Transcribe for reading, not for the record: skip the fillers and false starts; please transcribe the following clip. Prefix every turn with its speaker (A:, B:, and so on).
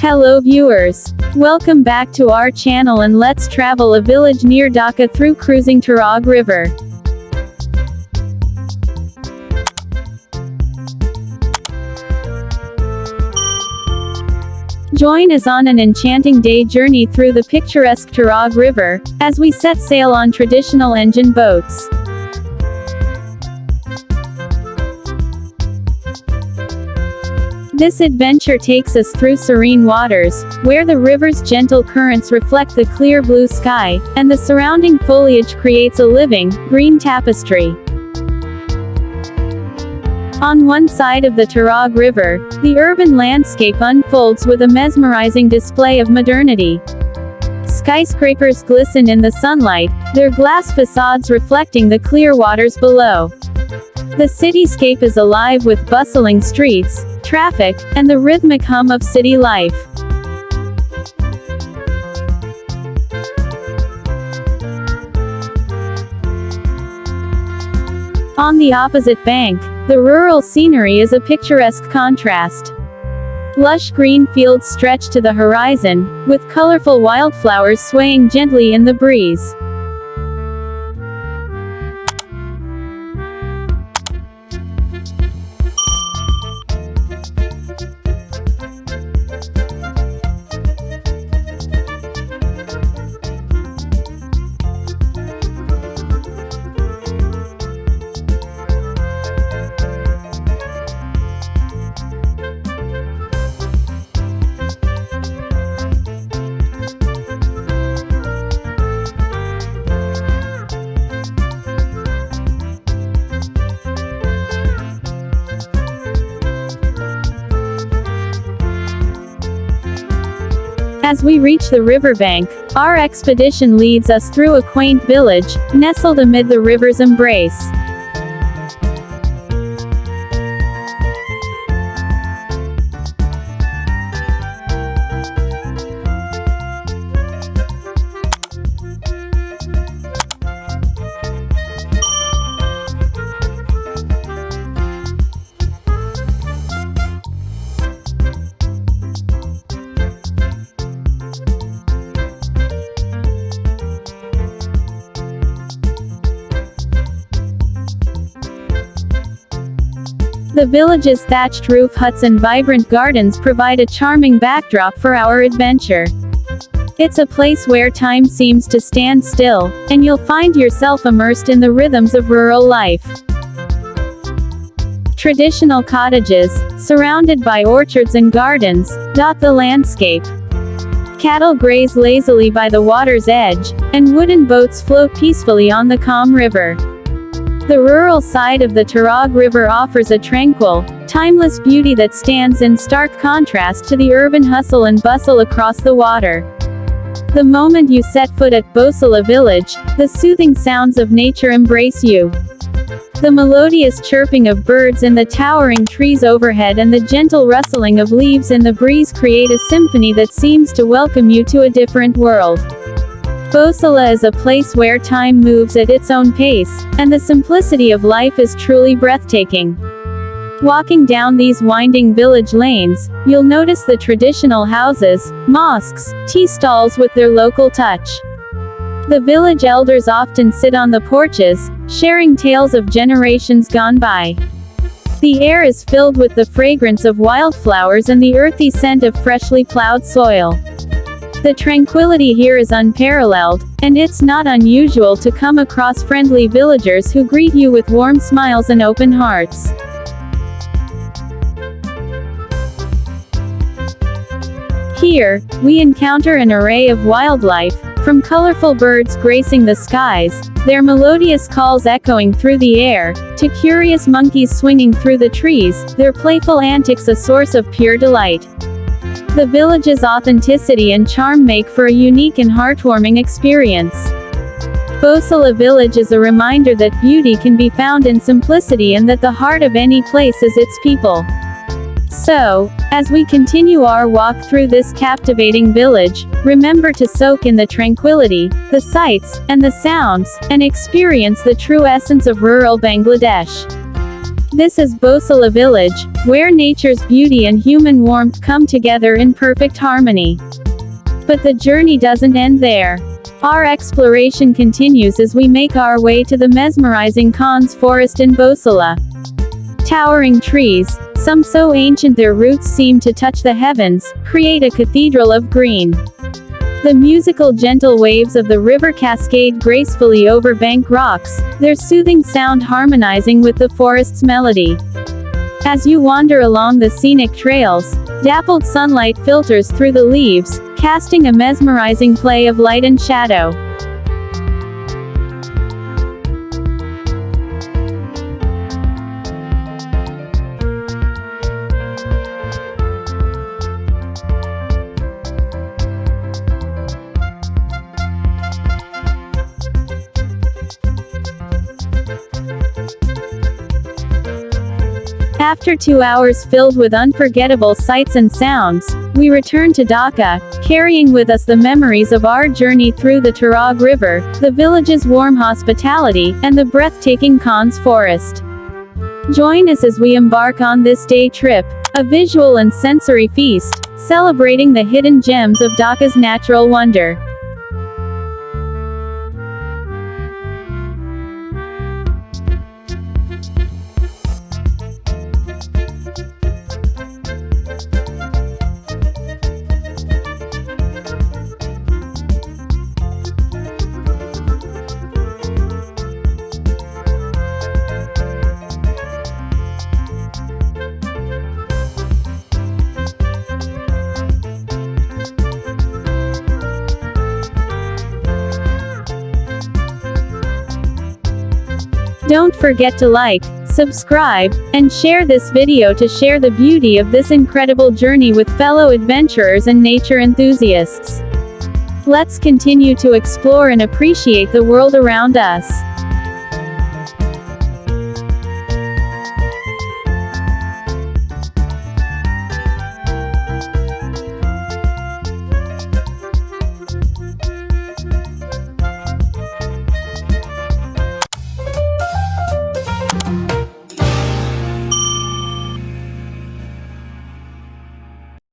A: Hello viewers. Welcome back to our channel and let's travel a village near Dhaka through cruising Turag River. Join us on an enchanting day journey through the picturesque Turag River, as we set sail on traditional engine boats. This adventure takes us through serene waters, where the river's gentle currents reflect the clear blue sky, and the surrounding foliage creates a living, green tapestry. On one side of the Turag River, the urban landscape unfolds with a mesmerizing display of modernity. Skyscrapers glisten in the sunlight, their glass facades reflecting the clear waters below. The cityscape is alive with bustling streets, traffic, and the rhythmic hum of city life. On the opposite bank, the rural scenery is a picturesque contrast. Lush green fields stretch to the horizon, with colorful wildflowers swaying gently in the breeze. As we reach the riverbank, our expedition leads us through a quaint village, nestled amid the river's embrace. The village's thatched roof huts and vibrant gardens provide a charming backdrop for our adventure. It's a place where time seems to stand still, and you'll find yourself immersed in the rhythms of rural life. Traditional cottages, surrounded by orchards and gardens, dot the landscape. Cattle graze lazily by the water's edge, and wooden boats float peacefully on the calm river. The rural side of the Turag River offers a tranquil, timeless beauty that stands in stark contrast to the urban hustle and bustle across the water. The moment you set foot at Bosala village, the soothing sounds of nature embrace you. The melodious chirping of birds in the towering trees overhead and the gentle rustling of leaves in the breeze create a symphony that seems to welcome you to a different world. Bosala is a place where time moves at its own pace, and the simplicity of life is truly breathtaking. Walking down these winding village lanes, you'll notice the traditional houses, mosques, tea stalls with their local touch. The village elders often sit on the porches, sharing tales of generations gone by. The air is filled with the fragrance of wildflowers and the earthy scent of freshly plowed soil. The tranquility here is unparalleled, and it's not unusual to come across friendly villagers who greet you with warm smiles and open hearts. Here, we encounter an array of wildlife, from colorful birds gracing the skies, their melodious calls echoing through the air, to curious monkeys swinging through the trees, their playful antics a source of pure delight. The village's authenticity and charm make for a unique and heartwarming experience. Bosala village is a reminder that beauty can be found in simplicity and that the heart of any place is its people. So, as we continue our walk through this captivating village, remember to soak in the tranquility, the sights, and the sounds, and experience the true essence of rural Bangladesh. This is Bosala village, where nature's beauty and human warmth come together in perfect harmony. But the journey doesn't end there. Our exploration continues as we make our way to the mesmerizing Khan's forest in Bosala. Towering trees, some so ancient their roots seem to touch the heavens, create a cathedral of green. The musical gentle waves of the river cascade gracefully over bank rocks, their soothing sound harmonizing with the forest's melody. As you wander along the scenic trails, dappled sunlight filters through the leaves, casting a mesmerizing play of light and shadow. After 2 hours filled with unforgettable sights and sounds, we return to Dhaka, carrying with us the memories of our journey through the Turag River, the village's warm hospitality, and the breathtaking Khan's forest. Join us as we embark on this day trip, a visual and sensory feast, celebrating the hidden gems of Dhaka's natural wonder. Don't forget to like, subscribe, and share this video to share the beauty of this incredible journey with fellow adventurers and nature enthusiasts. Let's continue to explore and appreciate the world around us.